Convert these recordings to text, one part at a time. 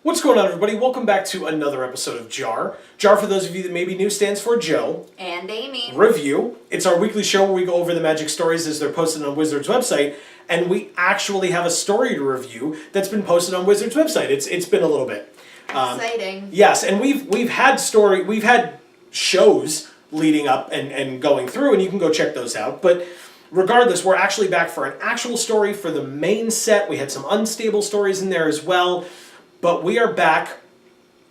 What's going on, everybody? Welcome back to another episode of JAR. JAR, for those of you that may be new, stands for Joe. And Amy. Review. It's our weekly show where we go over the magic stories as they're posted on Wizards' website, and we actually have a story to review that's been posted on Wizards' website. It's been a little bit. Exciting. Yes, and we've had shows leading up and going through, and you can go check those out. But regardless, we're actually back for an actual story for the main set. We had some unstable stories in there as well. But we are back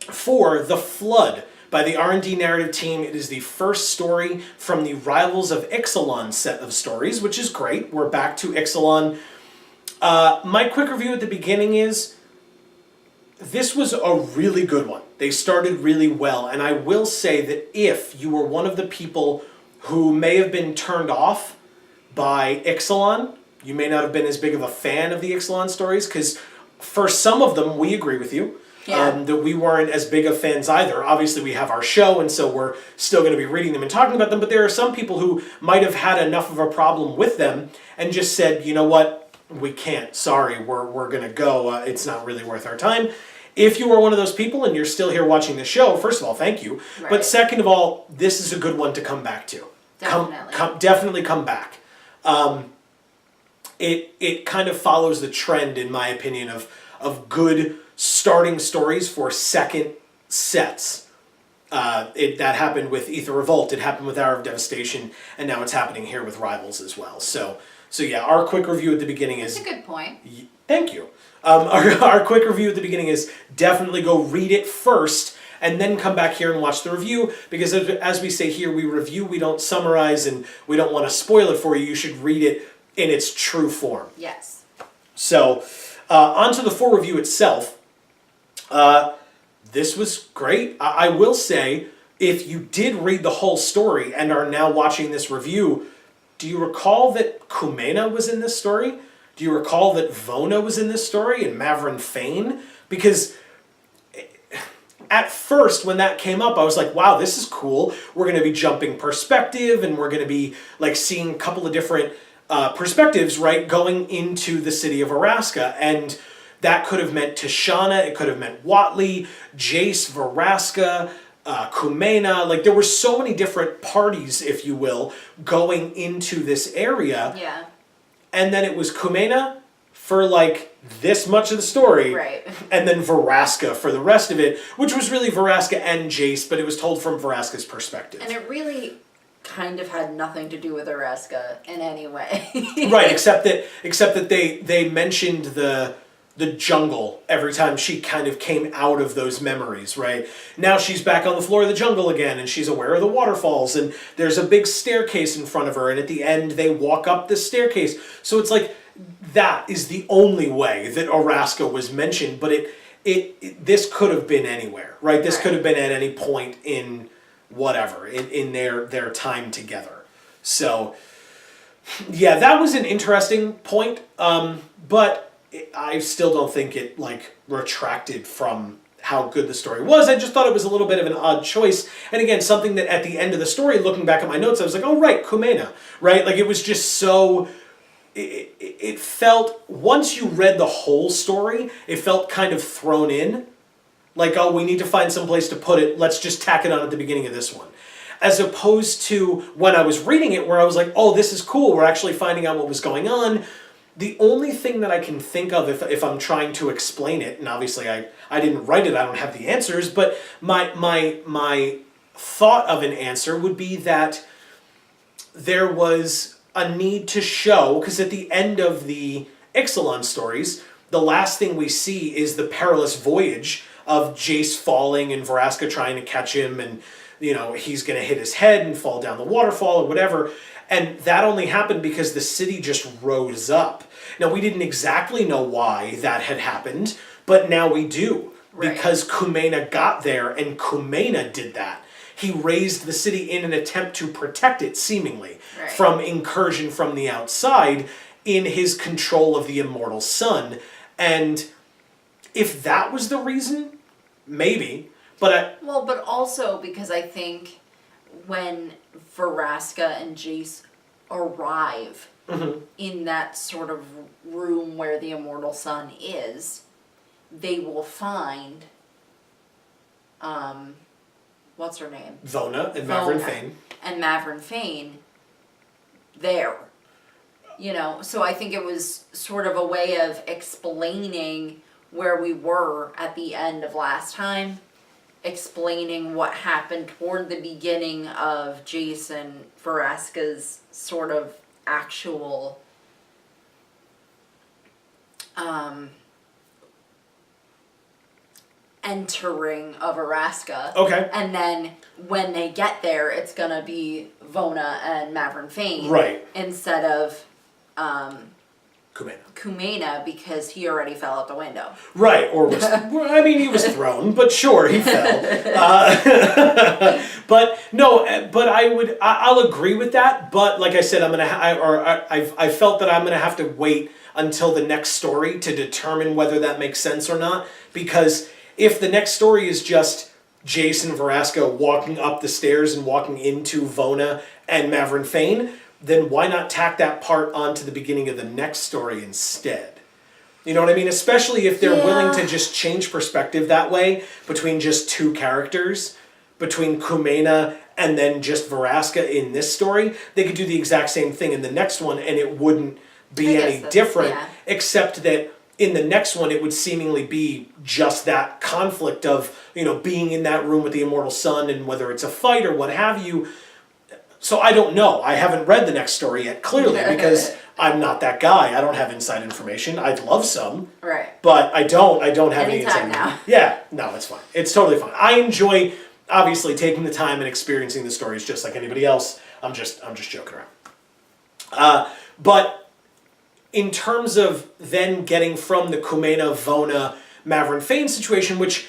for The Flood by the R&D narrative team. It is the first story from the Rivals of Ixalan set of stories, which is great. We're back to Ixalan. My quick review at the beginning is, this was a really good one. They started really well, and I will say that if you were one of the people who may have been turned off by Ixalan, you may not have been as big of a fan of the Ixalan stories, because for some of them, we agree with you, that we weren't as big of fans either. Obviously, we have our show, and so we're still going to be reading them and talking about them, but there are some people who might have had enough of a problem with them and just said, you know what, we can't, sorry, we're going to go, it's not really worth our time. If you are one of those people and you're still here watching the show, first of all, thank you. Right. But second of all, this is a good one to come back to. Definitely. Definitely come back. It kind of follows the trend, in my opinion, of good starting stories for second sets. That happened with Aether Revolt, it happened with Hour of Devastation, and now it's happening here with Rivals as well. So yeah, our quick review at the beginning is... That's a good point. Thank you. Our quick review at the beginning is definitely go read it first, and then come back here and watch the review, because as we say here, we review, we don't summarize, and we don't want to spoil it for you. You should read it in its true form. Yes. So, onto the full review itself. This was great. I will say, if you did read the whole story and are now watching this review, do you recall that Kumena was in this story? Do you recall that Vona was in this story and Mavrin Fane? Because at first, when that came up, I was like, wow, this is cool. We're going to be jumping perspective, and we're going to be like seeing a couple of different perspectives, right, going into the city of Araska. And that could have meant Tishana, it could have meant Watley, Jace, Varaska, Kumena. Like, there were so many different parties, if you will, going into this area. Yeah. And then it was Kumena for like this much of the story. Right. And then Varaska for the rest of it, which was really Varaska and Jace, but it was told from Varaska's perspective. And it really kind of had nothing to do with Araska in any way. Right, except that they mentioned the jungle every time she kind of came out of those memories, right? Now she's back on the floor of the jungle again, and she's aware of the waterfalls, and there's a big staircase in front of her, and at the end they walk up the staircase. So it's like, that is the only way that Araska was mentioned, but this could have been anywhere, right? This could have been at any point in whatever, in their time together. So, yeah, that was an interesting point, but I still don't think it, like, retracted from how good the story was. I just thought it was a little bit of an odd choice. And again, something that at the end of the story, looking back at my notes, I was like, oh, right, Kumena, right? Like, it was just so... It felt, once you read the whole story, it felt kind of thrown in. Like, oh, we need to find some place to put it. Let's just tack it on at the beginning of this one. As opposed to when I was reading it, where I was like, oh, this is cool. We're actually finding out what was going on. The only thing that I can think of if I'm trying to explain it, and obviously I didn't write it, I don't have the answers, but my thought of an answer would be that there was a need to show, because at the end of the Ixalan stories, the last thing we see is the perilous voyage of Jace falling and Varaska trying to catch him, and he's going to hit his head and fall down the waterfall or whatever. And that only happened because the city just rose up. Now, we didn't exactly know why that had happened, but now we do. Right. Because Kumena got there, and Kumena did that. He raised the city in an attempt to protect it, seemingly, from incursion from the outside in his control of the immortal sun. And if that was the reason, maybe. But also because I think when Varaska and Jace arrive in that sort of room where the immortal sun is, they will find, what's her name? Vona and Mavrin Fane. And Mavrin Fane there. You know, so I think it was sort of a way of explaining where we were at the end of last time, explaining what happened toward the beginning of Jason Vraska's sort of actual entering of Vraska. Okay. And then when they get there, it's gonna be Vona and Mavrin Fane. Right. Instead of Kumena, because he already fell out the window. Right, or was, I mean, he was thrown, but sure, he fell. But no, but I'll agree with that, but like I said, I felt that I'm going to have to wait until the next story to determine whether that makes sense or not, because if the next story is just Jason Vraska walking up the stairs and walking into Vona and Mavrin Fane, then why not tack that part onto the beginning of the next story instead? You know what I mean? Especially if they're willing to just change perspective that way between just two characters, between Kumena and then just Vraska in this story. They could do the exact same thing in the next one and it wouldn't be any different, except that in the next one it would seemingly be just that conflict of, you know, being in that room with the Immortal Sun and whether it's a fight or what have you. So I don't know. I haven't read the next story yet, clearly, because I'm not that guy. I don't have inside information. I'd love some. Right. But I don't have any inside information. Now. Yeah, no, it's fine. It's totally fine. I enjoy, obviously, taking the time and experiencing the stories just like anybody else. I'm just joking around. But in terms of then getting from the Kumena, Vona, Mavrin Fane situation, which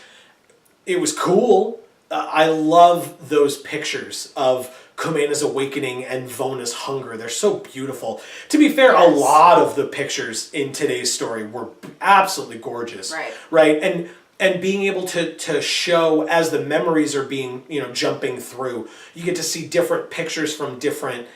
it was cool. I love those pictures of Kumena's awakening and Vona's hunger. They're so beautiful. To be fair, a lot of the pictures in today's story were absolutely gorgeous. Right? And being able to show as the memories are being, you know, jumping through, you get to see different pictures from different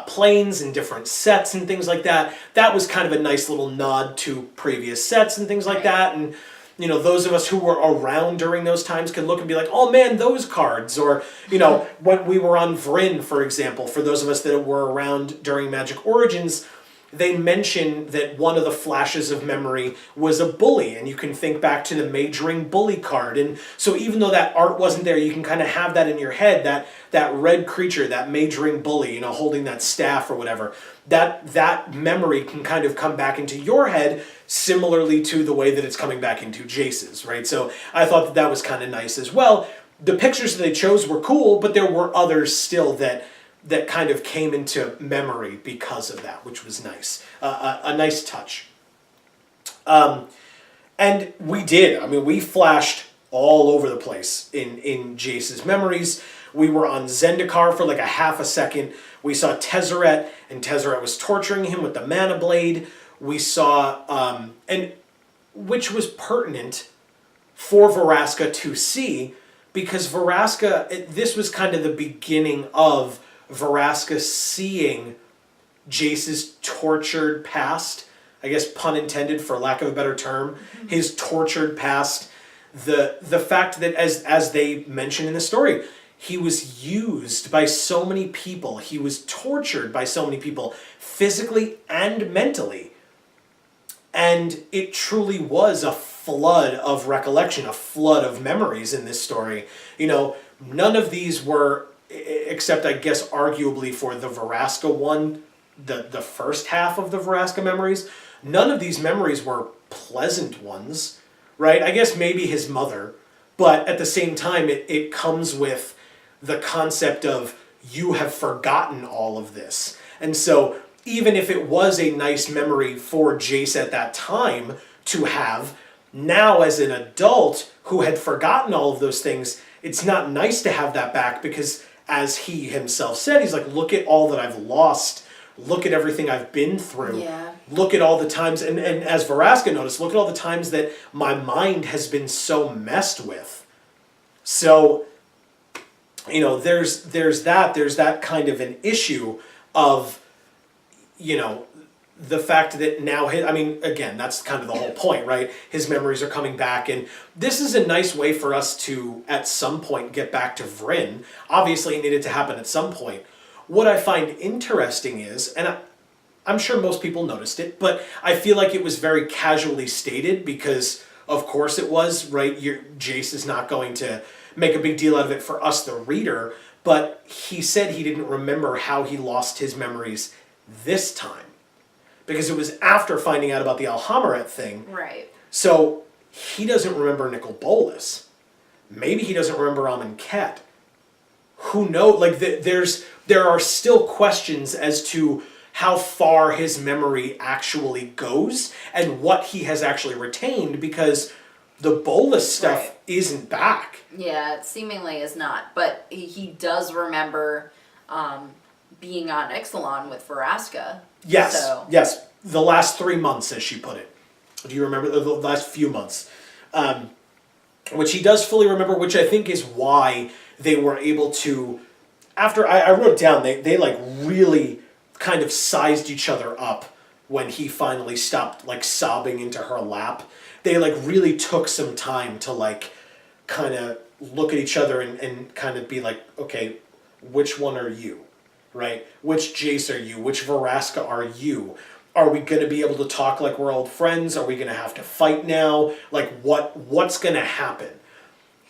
planes and different sets and things like that. That was kind of a nice little nod to previous sets and things like that. And you know, those of us who were around during those times could look and be like, oh man, those cards. Or, you know, when we were on Vryn, for example, for those of us that were around during Magic Origins, they mention that one of the flashes of memory was a bully. And you can think back to the Majoring Bully card. And so even though that art wasn't there, you can kind of have that in your head, that red creature, that Majoring Bully, you know, holding that staff or whatever. That memory can kind of come back into your head similarly to the way that it's coming back into Jace's, right? So I thought that was kind of nice as well. The pictures that they chose were cool, but there were others still that kind of came into memory because of that, which was nice. A nice touch. And we did. I mean, we flashed all over the place in Jace's memories. We were on Zendikar for like a half a second. We saw Tezzeret, and Tezzeret was torturing him with the Mana Blade. We saw, and which was pertinent for Vraska to see, because Vraska, this was kind of the beginning of Vraska seeing Jace's tortured past, I guess pun intended for lack of a better term, his tortured past, the fact that as they mention in the story, he was used by so many people, he was tortured by so many people, physically and mentally. And it truly was a flood of recollection, a flood of memories in this story. You know, none of these were, except I guess arguably for the Vraska one, the first half of the Vraska memories, none of these memories were pleasant ones, right? I guess maybe his mother, but at the same time, it comes with the concept of you have forgotten all of this. And so even if it was a nice memory for Jace at that time to have, now as an adult who had forgotten all of those things, it's not nice to have that back because, as he himself said, he's like, look at all that I've lost. Look at everything I've been through. Yeah. Look at all the times, and as Vraska noticed, look at all the times that my mind has been so messed with. So, you know, there's that kind of an issue of, you know, the fact that now I mean, again, that's kind of the whole point, right? His memories are coming back, and this is a nice way for us to, at some point, get back to Vryn. Obviously, it needed to happen at some point. What I find interesting is, and I'm sure most people noticed it, but I feel like it was very casually stated because, of course it was, right? Jace is not going to make a big deal out of it for us, the reader, but he said he didn't remember how he lost his memories this time. Because it was after finding out about the Alhammaret thing. Right. So he doesn't remember Nicol Bolas. Maybe he doesn't remember Amonkhet. Who knows? Like there are still questions as to how far his memory actually goes and what he has actually retained, because the Bolas stuff isn't back. Yeah, it seemingly is not. But he does remember being on Ixalan with Vraska. Yes, so. yes. The last 3 months, as she put it. Do you remember the last few months? Which he does fully remember, which I think is why they were able to, after I wrote it down, they like really kind of sized each other up when he finally stopped like sobbing into her lap. They like really took some time to like kind of look at each other and kind of be like, okay, which one are you? Right? Which Jace are you? Which Vraska are you? Are we going to be able to talk like we're old friends? Are we going to have to fight now? Like what's going to happen?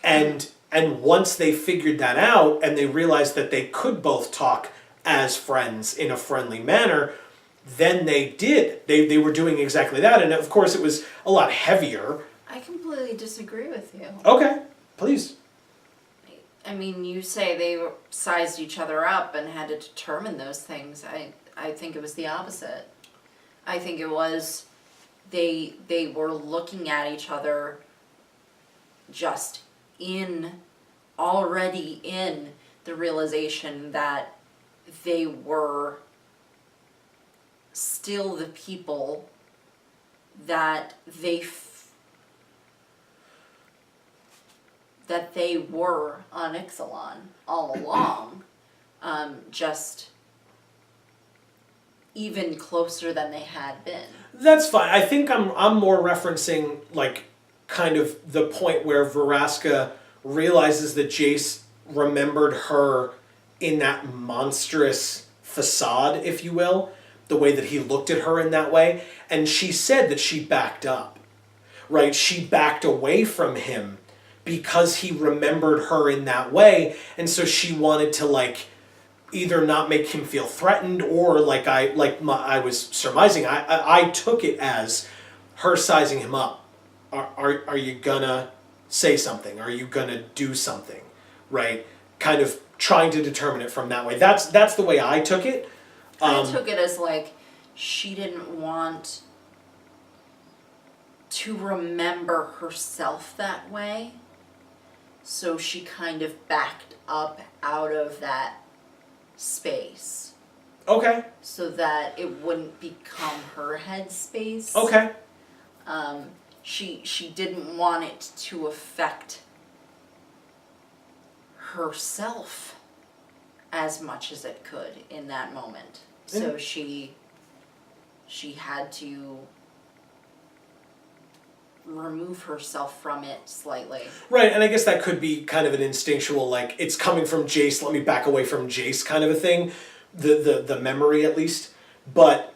And once they figured that out and they realized that they could both talk as friends in a friendly manner, then they did. They were doing exactly that. And of course it was a lot heavier. I completely disagree with you. Okay, please. I mean, you say they sized each other up and had to determine those things. I think it was the opposite. I think it was they were looking at each other just already in the realization that they were still the people that they were on Ixalan all along, just even closer than they had been. That's fine. I think I'm more referencing like kind of the point where Vraska realizes that Jace remembered her in that monstrous facade, if you will, the way that he looked at her in that way, and she said that she backed up, right? She backed away from him because he remembered her in that way, and so she wanted to like either not make him feel threatened or I was surmising. I took it as her sizing him up. Are you gonna say something? Are you gonna do something? Right? Kind of trying to determine it from that way. That's the way I took it. I took it as like she didn't want to remember herself that way. So she kind of backed up out of that space. Okay. So that it wouldn't become her headspace. Okay. She didn't want it to affect herself as much as it could in that moment. So she had to remove herself from it slightly. Right, and I guess that could be kind of an instinctual, like, it's coming from Jace, let me back away from Jace kind of a thing. The memory, at least. But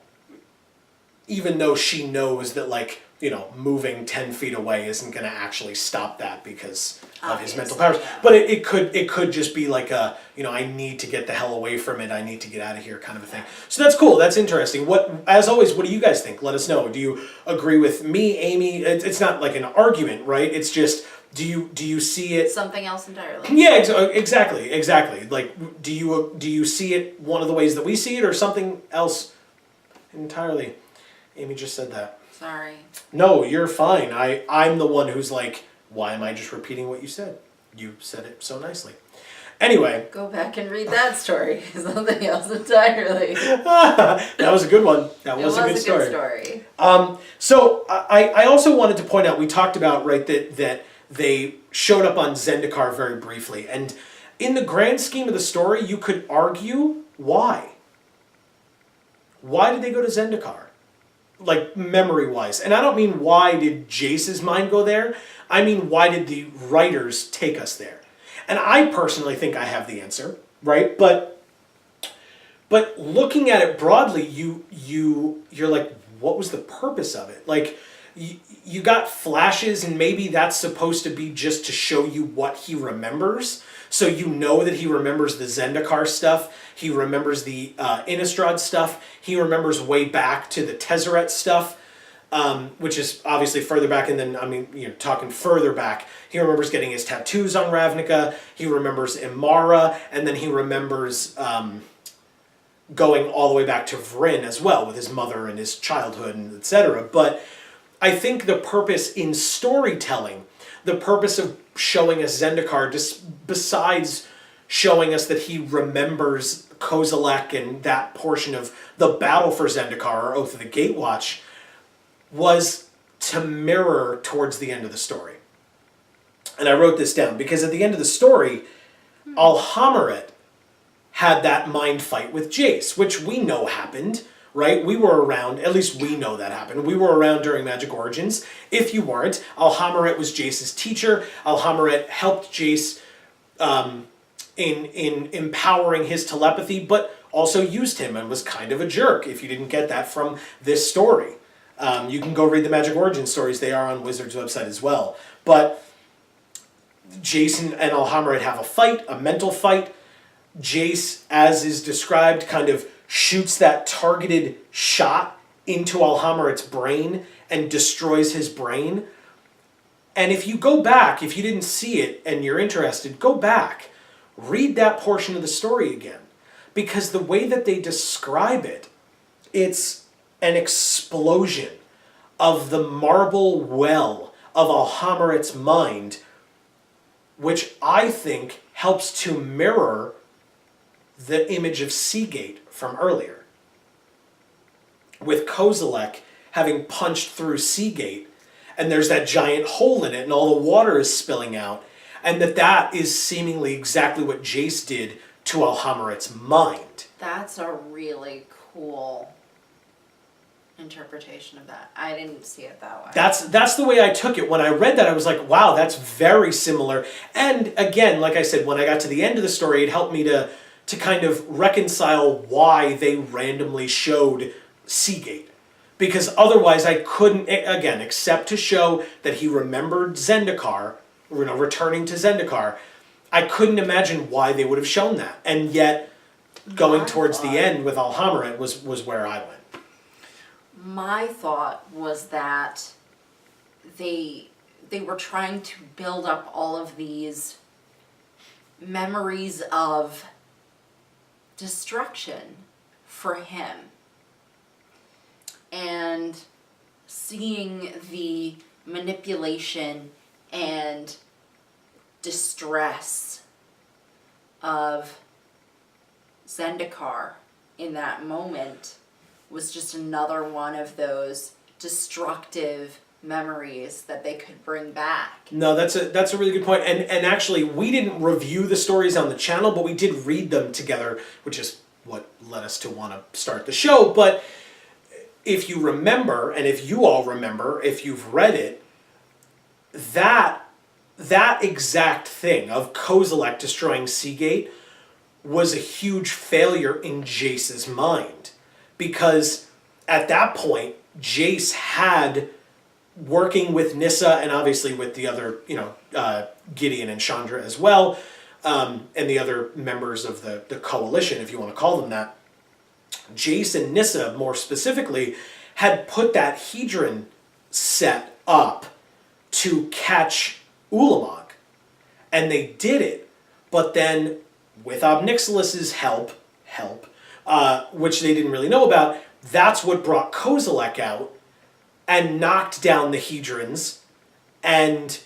even though she knows that, like, you know, moving 10 feet away isn't going to actually stop that because of his mental powers. Yeah. But it could just be like a, you know, I need to get the hell away from it, I need to get out of here kind of a thing. So that's cool, that's interesting. As always, what do you guys think? Let us know. Do you agree with me, Amy? It's not like an argument, right? It's just, do you see it... Something else entirely. Yeah, exactly. Like, do you see it one of the ways that we see it or something else entirely? Amy just said that. Sorry. No, you're fine. I'm the one who's like, why am I just repeating what you said? You said it so nicely. Anyway. Go back and read that story. Something else entirely. That was a good one. That was a good story. So I also wanted to point out, we talked about, right, that they showed up on Zendikar very briefly. And in the grand scheme of the story, you could argue why. Why did they go to Zendikar? like memory-wise. And I don't mean why did Jace's mind go there. I mean, why did the writers take us there? And I personally think I have the answer, right? But looking at it broadly, you're like, what was the purpose of it? Like, you got flashes, and maybe that's supposed to be just to show you what he remembers. So you know that he remembers the Zendikar stuff. He remembers the Innistrad stuff. He remembers way back to the Tezzeret stuff, which is obviously further back. And then, I mean, you're talking further back. He remembers getting his tattoos on Ravnica. He remembers Imara. And then he remembers going all the way back to Vryn as well with his mother and his childhood and etc. But I think the purpose in storytelling, the purpose of showing us Zendikar, just besides showing us that he remembers Kozilek and that portion of the battle for Zendikar, or Oath of the Gatewatch, was to mirror towards the end of the story. And I wrote this down because at the end of the story, Alhammaret had that mind fight with Jace, which we know happened, right? We were around, at least we know that happened. We were around during Magic Origins. If you weren't, Alhammaret was Jace's teacher. Alhammaret helped Jace in empowering his telepathy, but also used him and was kind of a jerk, if you didn't get that from this story. You can go read the Magic Origins stories. They are on Wizards' website as well. But Jace and Alhammaret have a fight, a mental fight. Jace, as is described, kind of shoots that targeted shot into Alhammaret's brain and destroys his brain. And if you go back, if you didn't see it and you're interested, go back. Read that portion of the story again. Because the way that they describe it, it's an explosion of the marble well of Alhammaret's mind, which I think helps to mirror the image of Seagate from earlier. With Kozilek having punched through Seagate, and there's that giant hole in it, and all the water is spilling out, and that is seemingly exactly what Jace did to Alhammaret's mind. That's a really cool interpretation of that. I didn't see it that way. That's the way I took it. When I read that, I was like, wow, that's very similar. And again, like I said, when I got to the end of the story, it helped me to kind of reconcile why they randomly showed Seagate. Because otherwise I couldn't, again, except to show that he remembered Zendikar, returning to Zendikar, I couldn't imagine why they would have shown that. And yet, going towards the end with Alhammaret was where I went. My thought was that they were trying to build up all of these memories of destruction for him, and seeing the manipulation and distress of Zendikar in that moment was just another one of those destructive memories that they could bring back. No, that's a really good point. And actually, we didn't review the stories on the channel, but we did read them together, which is what led us to want to start the show. But if you remember, and if you all remember, if you've read it, that exact thing of Kozilek destroying Seagate was a huge failure in Jace's mind. Because at that point, Jace had, working with Nissa and obviously with the other, Gideon and Chandra as well, and the other members of the coalition, if you want to call them that, Jace and Nissa, more specifically, had put that Hedron set up to catch Ulamog. And they did it, but then with Ob-Nixilus's help, which they didn't really know about, that's what brought Kozilek out and knocked down the Hedrons, and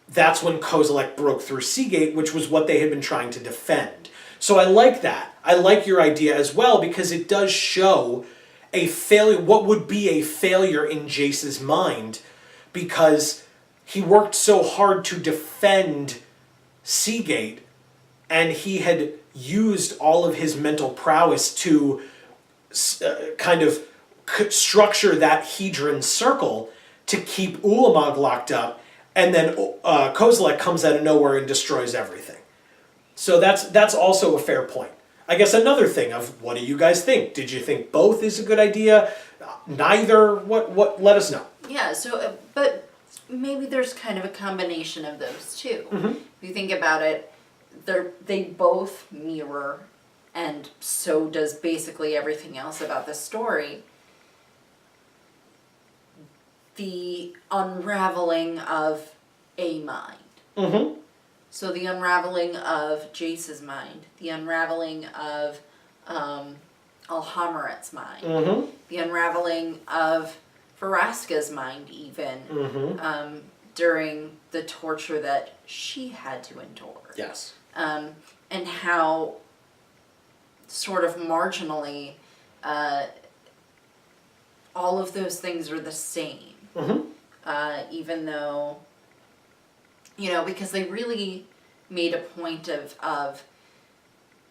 that's when Kozilek broke through Seagate, which was what they had been trying to defend. So I like that. I like your idea as well, because it does show a failure, what would be a failure in Jace's mind, because he worked so hard to defend Seagate, and he had used all of his mental prowess to kind of structure that hedron circle to keep Ulamog locked up, and then Kozilek comes out of nowhere and destroys everything. So that's also a fair point. I guess another thing of, what do you guys think? Did you think both is a good idea? Neither? What? Let us know. Yeah, so, but maybe there's kind of a combination of those two. If you think about it, they both mirror, and so does basically everything else about the story, the unraveling of a mind. So the unraveling of Jace's mind, the unraveling of Alhammaret's mind, the unraveling of Vraska's mind even, during the torture that she had to endure. Yes. And how sort of marginally all of those things are the same. Even though, because they really made a point of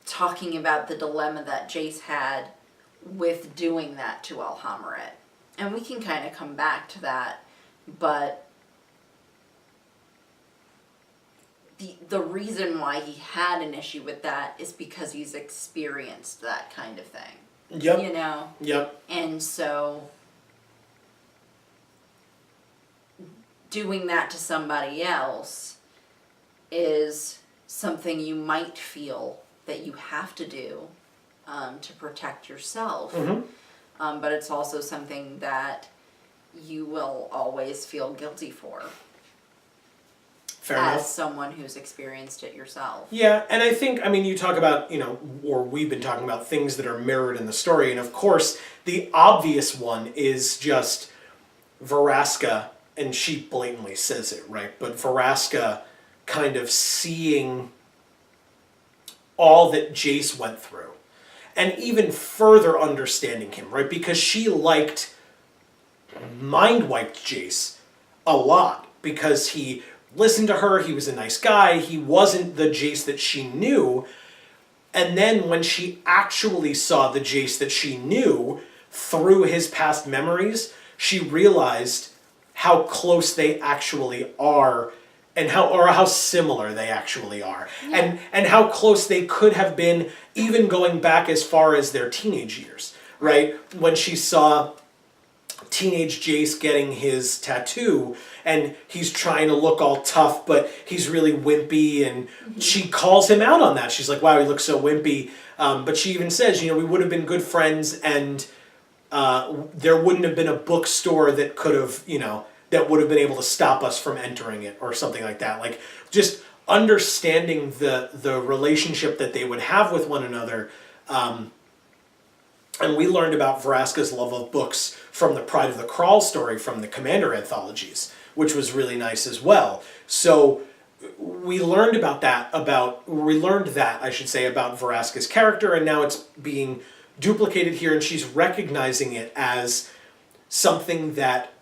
talking about the dilemma that Jace had with doing that to Alhammaret. And we can kind of come back to that, but the reason why he had an issue with that is because he's experienced that kind of thing. Yep. Yep. And so doing that to somebody else is something you might feel that you have to do to protect yourself. But it's also something that you will always feel guilty for. Fair as enough. Someone who's experienced it yourself. Yeah, and I think, you talk about, or we've been talking about things that are mirrored in the story, and of course, the obvious one is just Vraska, and she blatantly says it, right? But Vraska kind of seeing all that Jace went through, and even further understanding him, right? Because she mind-wiped Jace a lot, because he listened to her, he was a nice guy, he wasn't the Jace that she knew, and then when she actually saw the Jace that she knew through his past memories, she realized how close they actually are, and how similar they actually are. Yeah. And how close they could have been, even going back as far as their teenage years, right? When she saw teenage Jace getting his tattoo, and he's trying to look all tough, but he's really wimpy, and she calls him out on that. She's like, wow, he looks so wimpy. But she even says, we would have been good friends, and there wouldn't have been a bookstore that could have, that would have been able to stop us from entering it, or something like that. Like, just understanding the relationship that they would have with one another. And we learned about Vraska's love of books from the Pride of the Crawl story from the Commander anthologies, which was really nice as well. So we learned that, about Vraska's character, and now it's being duplicated here, and she's recognizing it as something that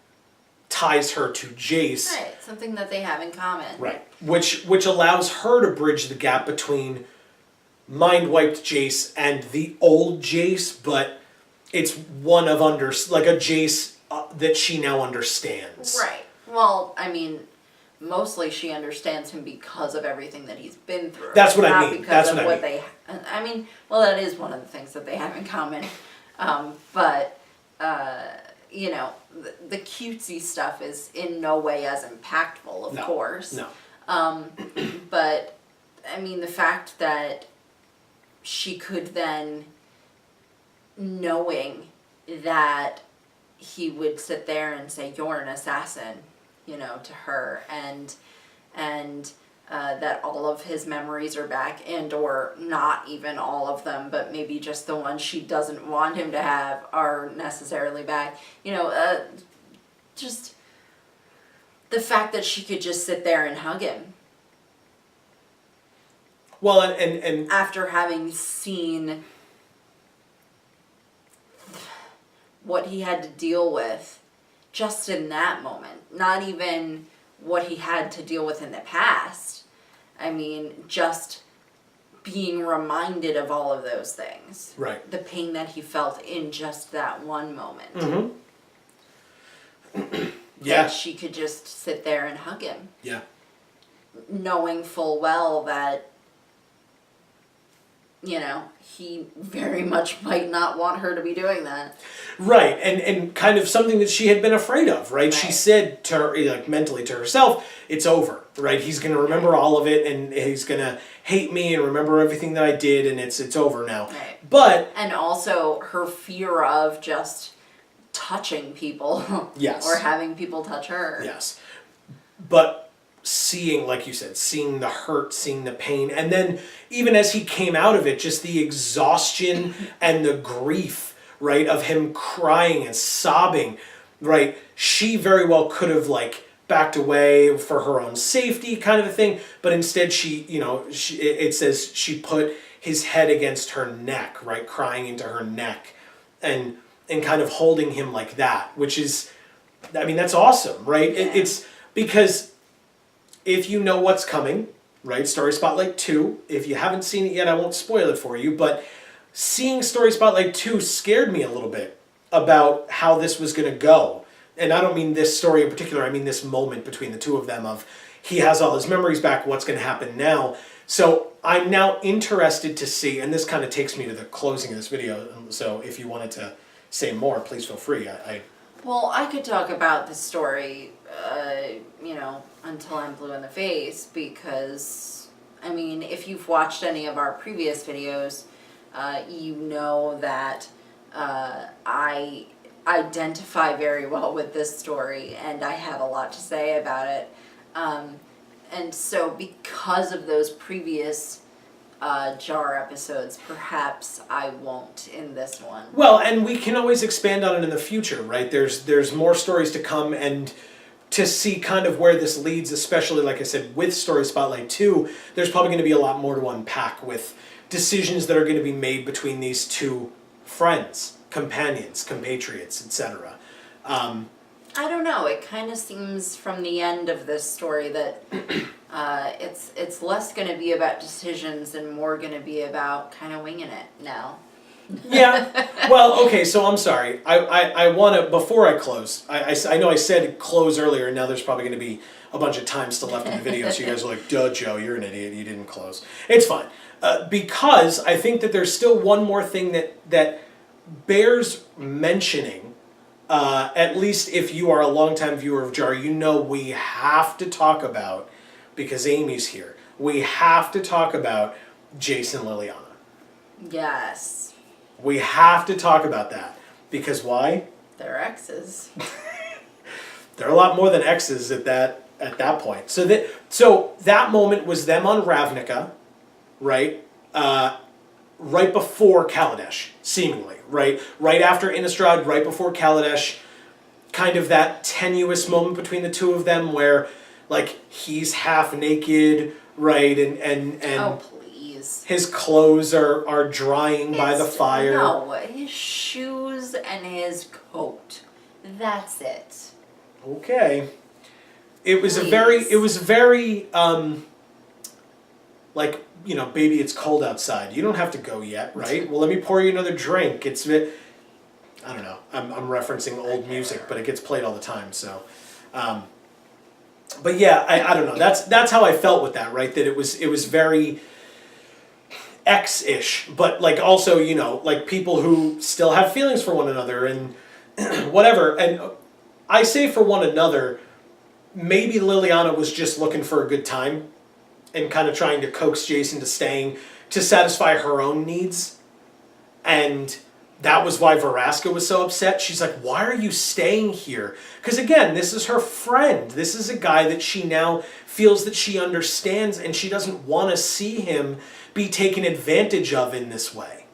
ties her to Jace. Right, something that they have in common. Right, which allows her to bridge the gap between mind-wiped Jace and the old Jace, but it's one of like a Jace that she now understands. Right. Well, mostly she understands him because of everything that he's been through. That's what I not mean. because That's of what I mean. Well, that is one of the things that they have in common. But the cutesy stuff is in no way as impactful, of course. No. But the fact that she could then, knowing that he would sit there and say, "You're an assassin," to her, and that all of his memories are back, and or not even all of them, but maybe just the ones she doesn't want him to have are necessarily back. Just the fact that she could just sit there and hug him. Well, and after having seen what he had to deal with just in that moment, not even what he had to deal with in the past. Just being reminded of all of those things. Right. The pain that he felt in just that one moment. Mm-hmm. Yeah. That she could just sit there and hug him. Yeah. Knowing full well that, you know, he very much might not want her to be doing that. Right, and kind of something that she had been afraid of, right? She said to her, like, mentally to herself, it's over, right? He's going to remember all of it, and he's going to hate me and remember everything that I did, and it's over now. Right. But... And also her fear of just touching people. Yes. Or having people touch her. Yes. But seeing, like you said, seeing the hurt, seeing the pain, and then even as he came out of it, just the exhaustion and the grief, right, of him crying and sobbing, right? She very well could have, like, backed away for her own safety kind of a thing, but instead she, you know, it says she put his head against her neck, right, crying into her neck, and kind of holding him like that, which is, I mean, that's awesome, right? Yeah. It's because if you know what's coming, right, Story Spotlight 2, if you haven't seen it yet, I won't spoil it for you, but seeing Story Spotlight 2 scared me a little bit about how this was going to go. And I don't mean this story in particular, I mean this moment between the two of them of he has all his memories back, what's going to happen now? So I'm now interested to see, and this kind of takes me to the closing of this video, so if you wanted to say more, please feel free. Well, I could talk about the story, you know, until I'm blue in the face, because, I mean, if you've watched any of our previous videos, you know that I identify very well with this story, and I have a lot to say about it. And so because of those previous JAR episodes, perhaps I won't in this one. Well, and we can always expand on it in the future, right? There's more stories to come, and to see kind of where this leads, especially, like I said, with Story Spotlight 2, there's probably going to be a lot more to unpack with decisions that are going to be made between these two friends, companions, compatriots, etc. I don't know. It kind of seems from the end of this story that it's less going to be about decisions and more going to be about kind of winging it now. Yeah. Well, okay, so I'm sorry. I want to, before I close, I know I said close earlier, and now there's probably going to be a bunch of time still left in the video, so you guys are like, duh, Joe, you're an idiot, you didn't close. It's fine. Because I think that there's still one more thing that bears mentioning, at least if you are a longtime viewer of JAR, you know we have to talk about, because Amy's here, we have to talk about Jace and Liliana. Yes. We have to talk about that. Because why? They're exes. They're a lot more than exes at that point. So that moment was them on Ravnica, right? Right before Kaladesh, seemingly, right? Right after Innistrad, right before Kaladesh, kind of that tenuous moment between the two of them where, like, he's half naked, right? And Oh, please. his clothes are drying by the fire. No, his shoes and his coat. That's it. Okay. It was Please. a very, like, you know, baby, it's cold outside. You don't have to go yet, right? Well, let me pour you another drink. I don't know. I'm referencing old music, but it gets played all the time, so. But yeah, I don't know. That's how I felt with that, right? That it was very X-ish, but like also, you know, like people who still have feelings for one another and whatever. And I say for one another, maybe Liliana was just looking for a good time and kind of trying to coax Jace into staying to satisfy her own needs. And that was why Veraska was so upset. She's like, why are you staying here? Because again, this is her friend. This is a guy that she now feels that she understands, and she doesn't want to see him be taken advantage of in this way.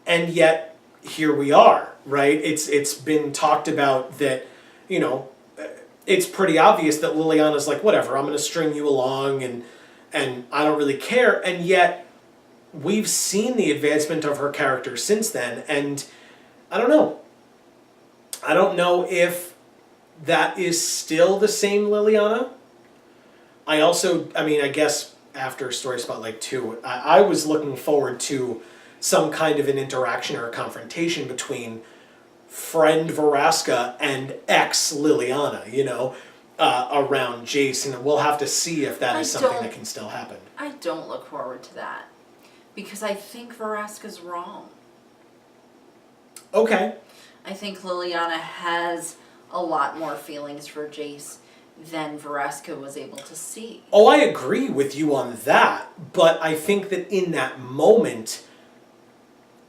And yet, here we are, right? It's been talked about that, you know, it's pretty obvious that Liliana's like, whatever, I'm going to string you along, and I don't really care. And yet, we've seen the advancement of her character since then, and I don't know. I don't know if that is still the same Liliana. I guess after Story Spotlight 2, I was looking forward to some kind of an interaction or a confrontation between friend Veraska and ex Liliana, around Jace, and we'll have to see if that is something that can still happen. I don't look forward to that, because I think Veraska's wrong. Okay. I think Liliana has a lot more feelings for Jace than Veraska was able to see. Oh, I agree with you on that, but I think that in that moment,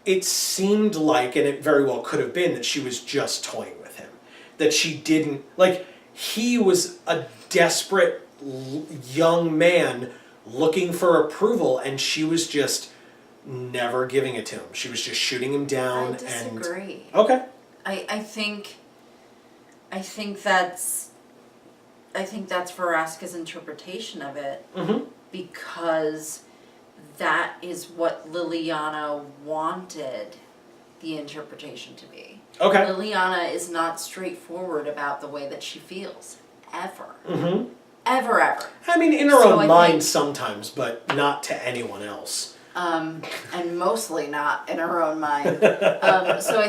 it seemed like, and it very well could have been, that she was just toying with him. That she didn't, he was a desperate young man looking for approval, and she was just never giving it to him. She was just shooting him down. I disagree. Okay. I think that's Veraska's interpretation of it, because that is what Liliana wanted the interpretation to be. Okay. Liliana is not straightforward about the way that she feels, ever. Mm-hmm. Ever. I mean, in her own mind sometimes, but not to anyone else. And mostly not in her own mind. So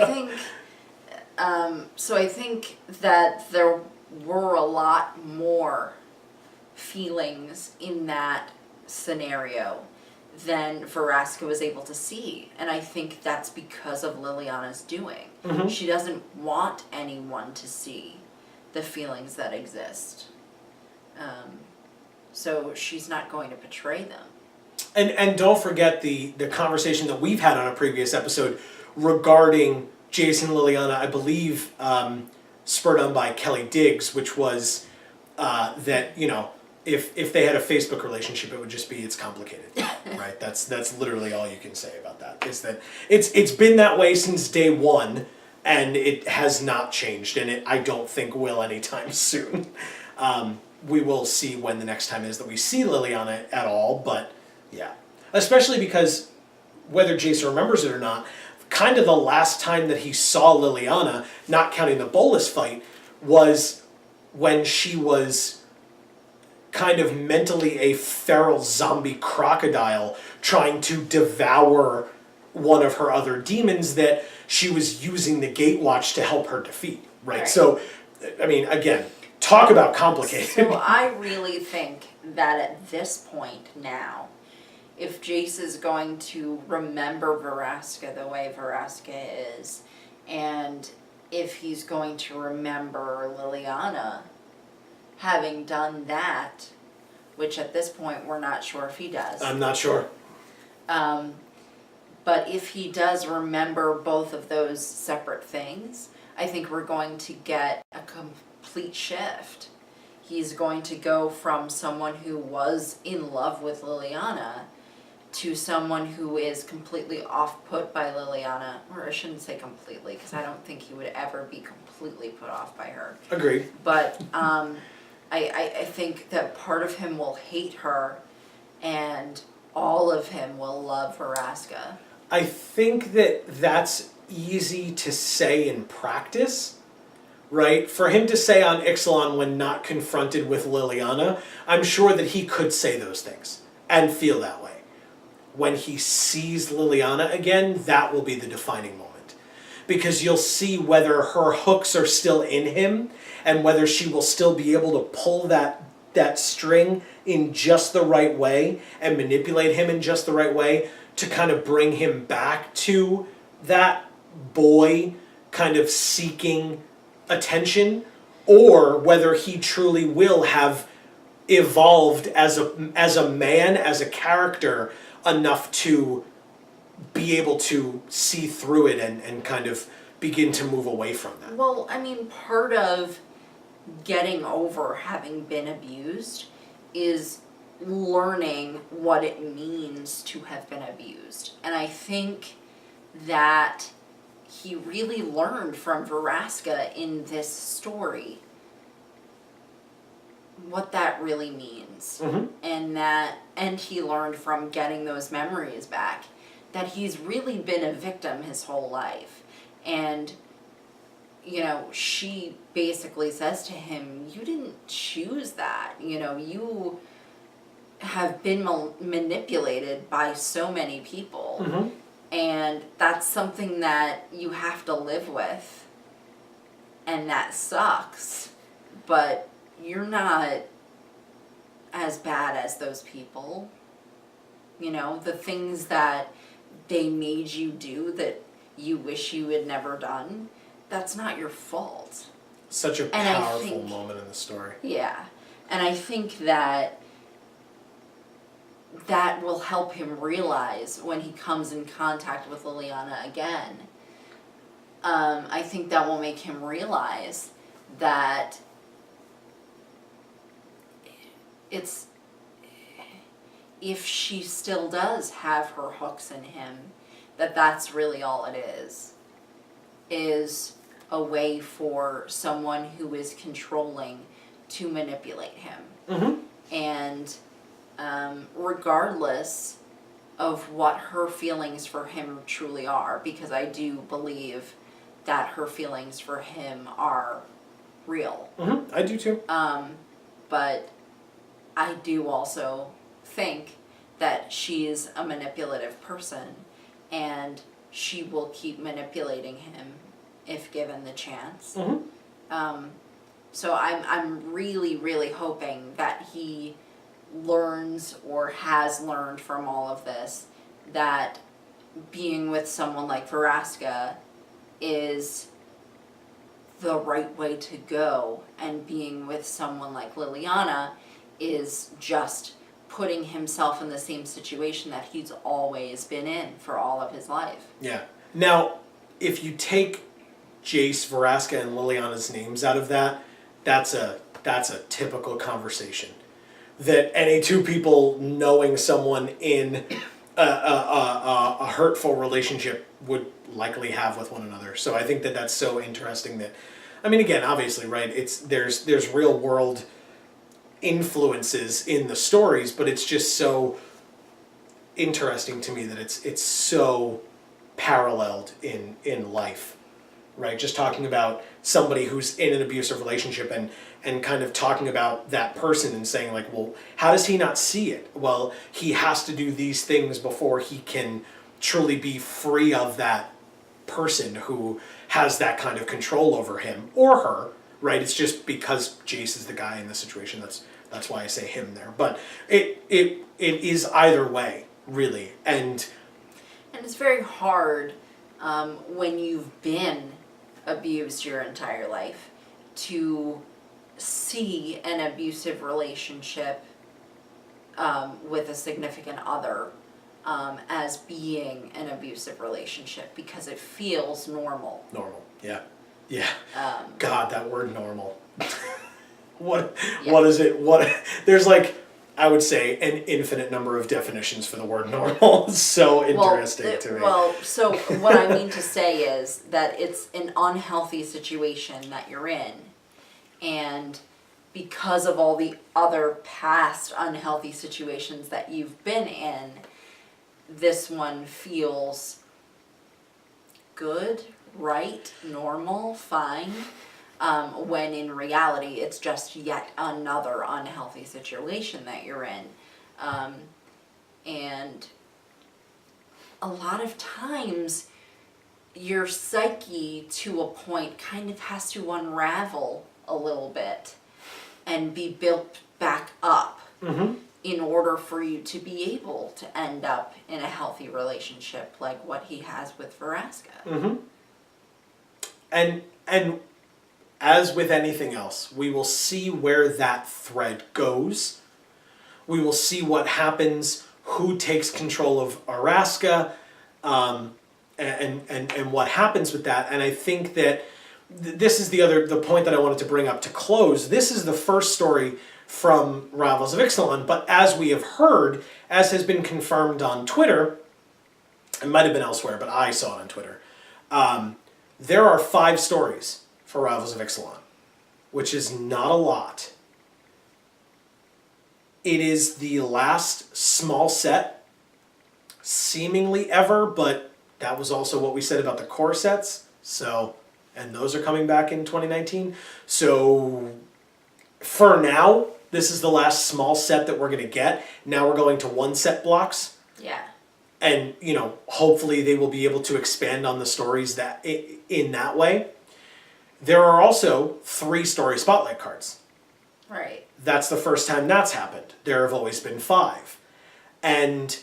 I think that there were a lot more feelings in that scenario than Veraska was able to see. And I think that's because of Liliana's doing. Mm-hmm. She doesn't want anyone to see the feelings that exist. So she's not going to betray them. And don't forget the conversation that we've had on a previous episode regarding Jason and Liliana, I believe, spurred on by Kelly Diggs, which was that, if they had a Facebook relationship, it would just be, it's complicated, right? That's literally all you can say about that, is that it's been that way since day one, and it has not changed, and I don't think will anytime soon. We will see when the next time is that we see Liliana at all, but yeah. Especially because, whether Jason remembers it or not, kind of the last time that he saw Liliana, not counting the Bolus fight, was when she was kind of mentally a feral zombie crocodile trying to devour one of her other demons that she was using the Gatewatch to help her defeat, right? So, I mean, again, talk about complicated. So I really think that at this point now, if Jace is going to remember Veraska the way Veraska is, and if he's going to remember Liliana having done that, which at this point we're not sure if he does. I'm not sure. But if he does remember both of those separate things, I think we're going to get a complete shift. He's going to go from someone who was in love with Liliana to someone who is completely off-put by Liliana, or I shouldn't say completely, because I don't think he would ever be completely put off by her. Agreed. But I think that part of him will hate her, and all of him will love Veraska. I think that's easy to say in practice, right? For him to say on Ixalan when not confronted with Liliana, I'm sure that he could say those things and feel that way. When he sees Liliana again, that will be the defining moment. Because you'll see whether her hooks are still in him and whether she will still be able to pull that string in just the right way and manipulate him in just the right way to kind of bring him back to that boy kind of seeking attention, or whether he truly will have evolved as a man, as a character, enough to be able to see through it and kind of begin to move away from that. Well, I mean, part of getting over having been abused is learning what it means to have been abused. And I think that he really learned from Veraska in this story what that really means. Mm-hmm. And he learned from getting those memories back that he's really been a victim his whole life. And she basically says to him, you didn't choose that. have been manipulated by so many people. Mm-hmm. And that's something that you have to live with. And that sucks. But you're not as bad as those people. You know, the things that they made you do that you wish you had never done, that's not your fault. Such a powerful moment in the story. Yeah. And I think that that will help him realize when he comes in contact with Liliana again. I think that will make him realize that it's, if she still does have her hooks in him, that's really all it is a way for someone who is controlling to manipulate him. Mm-hmm. And regardless of what her feelings for him truly are, because I do believe that her feelings for him are real. Mm-hmm. I do too. But I do also think that she is a manipulative person, and she will keep manipulating him if given the chance. Mm-hmm. So I'm really, really hoping that he learns, or has learned from all of this, that being with someone like Vraska is the right way to go, and being with someone like Liliana is just putting himself in the same situation that he's always been in for all of his life. Yeah. Now, if you take Jace, Vraska, and Liliana's names out of that, that's a typical conversation that any two people knowing someone in a hurtful relationship would likely have with one another. So I think that that's so interesting that, I mean, again, obviously, right, there's real world influences in the stories, but it's just so interesting to me that it's so paralleled in life, right? Just talking about somebody who's in an abusive relationship and kind of talking about that person and saying like, well, how does he not see it? Well, he has to do these things before he can truly be free of that person who has that kind of control over him or her, right? It's just because Jace is the guy in the situation. That's why I say him there. But it is either way, really. And it's very hard when you've been abused your entire life to see an abusive relationship with a significant other as being an abusive relationship, because it feels normal. Normal, yeah. Yeah. God, that word normal. What Yeah. is it? There's like, I would say, an infinite number of definitions for the word normal. It's so interesting to me. Well, so what I mean to say is that it's an unhealthy situation that you're in. And because of all the other past unhealthy situations that you've been in, this one feels good, right, normal, fine. When in reality, it's just yet another unhealthy situation that you're in. And a lot of times, your psyche, to a point, kind of has to unravel a little bit and be built back up in order for you to be able to end up in a healthy relationship like what he has with Vraska. And as with anything else, we will see where that thread goes. We will see what happens, who takes control of Vraska, and what happens with that. And I think that this is the point that I wanted to bring up to close. This is the first story from Rivals of Ixalan, but as we have heard, as has been confirmed on Twitter, it might have been elsewhere, but I saw it on Twitter, there are 5 stories for Rivals of Ixalan, which is not a lot. It is the last small set, seemingly ever, but that was also what we said about the core sets. So, and those are coming back in 2019. So, for now, this is the last small set that we're going to get. Now we're going to 1 set blocks. Yeah. And, you know, hopefully they will be able to expand on the stories that in that way. There are also 3 story spotlight cards. Right. That's the first time that's happened. There have always been 5. And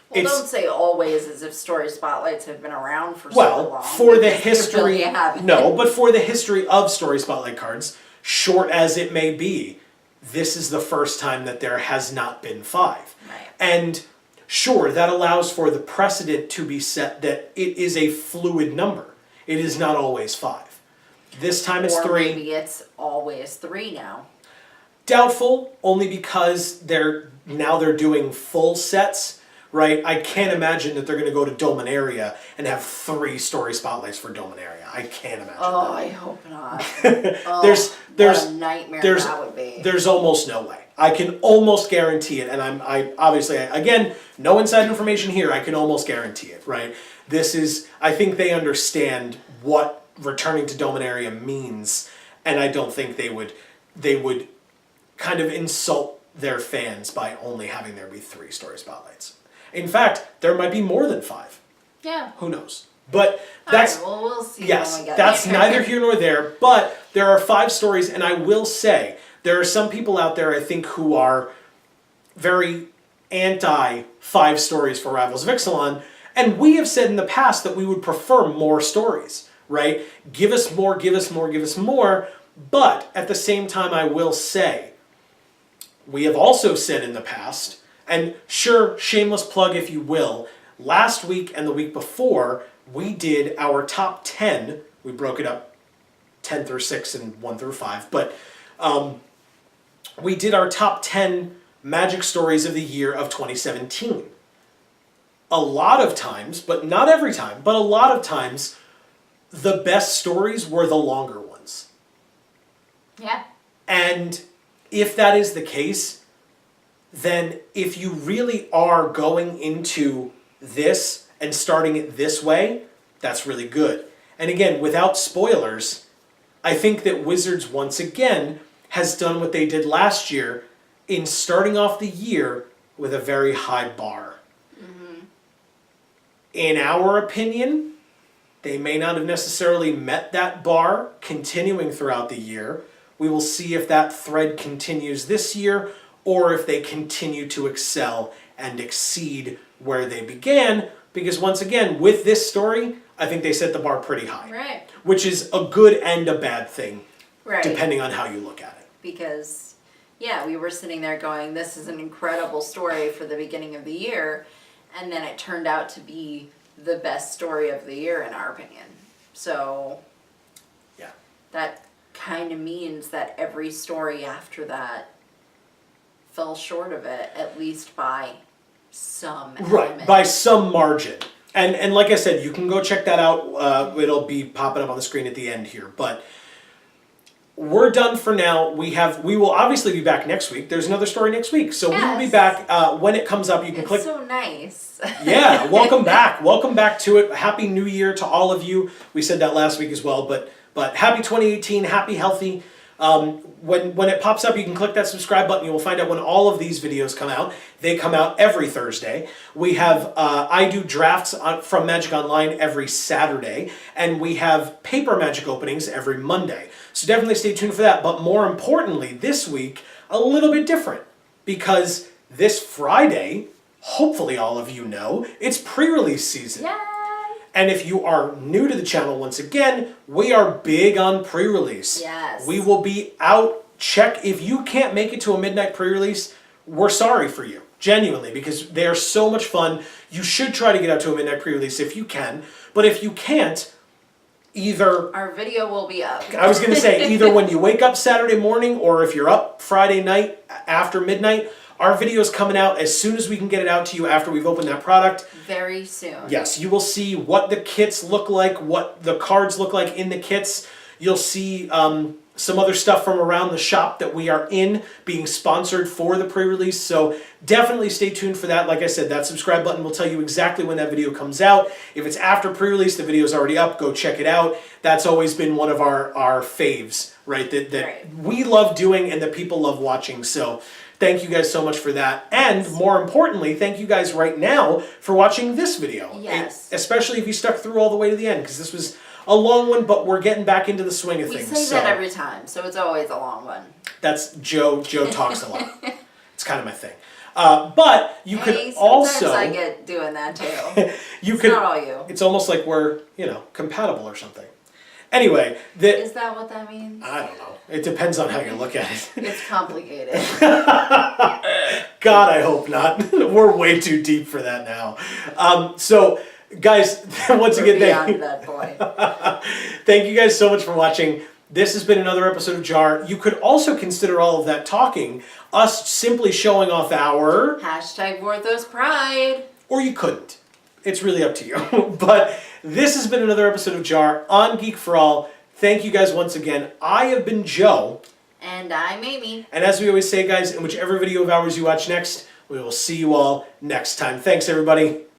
well, don't say always as if story spotlights have been around for so long. Well, for the history, really haven't. no, but for the history of story spotlight cards, short as it may be, this is the first time that there has not been 5. Right. And sure, that allows for the precedent to be set that it is a fluid number. It is not always 5. This time it's or 3. Maybe it's always 3 now. Doubtful, only because they're doing full sets, right? I can't imagine that they're going to go to Dominaria and have 3 story spotlights for Dominaria. I can't imagine. Oh, that. I hope not. There's what a nightmare there's, that would be. There's almost no way. I can almost guarantee it, and I obviously, again, no inside information here. I can almost guarantee it, right? This is, I think they understand what returning to Dominaria means, and I don't think they would kind of insult their fans by only having there be 3 story spotlights. In fact, there might be more than 5. Yeah. Who knows? But that's right, well, we'll see. yes, when we get that's there. neither here nor there. But there are 5 stories, and I will say there are some people out there I think who are very anti 5 stories for Rivals of Ixalan, and we have said in the past that we would prefer more stories, right? Give us more, give us more, give us more. But at the same time, I will say we have also said in the past, and sure, shameless plug if you will, last week and the week before, we did our top 10. We broke it up 10 through 6 and 1 through 5. But we did our top 10 Magic stories of the year of 2017. A lot of times, but not every time, but a lot of times, the best stories were the longer ones. Yeah. And if that is the case, then if you really are going into this and starting it this way, that's really good. And again, without spoilers, I think that Wizards once again has done what they did last year in starting off the year with a very high bar. Mm-hmm. In our opinion, they may not have necessarily met that bar continuing throughout the year. We will see if that thread continues this year or if they continue to excel and exceed where they began. Because once again, with this story, I think they set the bar pretty high. Right. Which is a good and a bad thing, Right. depending on how you look at it. Because, yeah, we were sitting there going, this is an incredible story for the beginning of the year. And then it turned out to be the best story of the year, in our opinion. So, Yeah. that kind of means that every story after that fell short of it, at least by some Right, element. by some margin. And like I said, you can go check that out. It'll be popping up on the screen at the end here. But we're done for now. We will obviously be back next week. There's another story next week. So we will be Yes. back when it comes up. You can It's click. so nice. Yeah, welcome back. Welcome back to it. Happy New Year to all of you. We said that last week as well. But happy 2018. Happy, healthy. When it pops up, you can click that subscribe button. You will find out when all of these videos come out. They come out every Thursday. We have, I do drafts from Magic Online every Saturday, and we have paper Magic openings every Monday. So definitely stay tuned for that. But more importantly, this week, a little bit different, because this Friday, hopefully all of you know, it's pre-release season. Yay! And if you are new to the channel, once again, we are big on pre-release. Yes. We will be out. Check. If you can't make it to a midnight pre-release, we're sorry for you. Genuinely, because they are so much fun. You should try to get out to a midnight pre-release if you can. But if you can't, either... Our video will be up. I was going to say, either when you wake up Saturday morning or if you're up Friday night after midnight, our video is coming out as soon as we can get it out to you after we've opened that product. Very soon. Yes, you will see what the kits look like, what the cards look like in the kits. You'll see some other stuff from around the shop that we are in being sponsored for the pre-release, so definitely stay tuned for that. Like I said, that subscribe button will tell you exactly when that video comes out. If it's after pre-release, the video's already up, go check it out. That's always been one of our faves, right? That we love doing and that people love watching, so thank you guys so much for that. And more importantly, thank you guys right now for watching this video. Yes. Especially if you stuck through all the way to the end, because this was a long one, but we're getting back into the swing of things. We say that every time, so it's always a long one. That's Joe. Joe talks a lot. It's kind of my thing. But you could also. Sometimes I get doing that too. It's not all you. It's almost like we're, compatible or something. Anyway, is that what that means? I don't know. It depends on how you look at it. It's complicated. God, I hope not. We're way too deep for that now. So, guys, once again, beyond that point. Thank you guys so much for watching. This has been another episode of JAR. You could also consider all of that talking us simply showing off our #Vorthos Pride. Or you couldn't. It's really up to you. But this has been another episode of JAR on Geek for All. Thank you guys once again. I have been Joe. And I'm Amy. And as we always say, guys, in whichever video of ours you watch next, we will see you all next time. Thanks, everybody.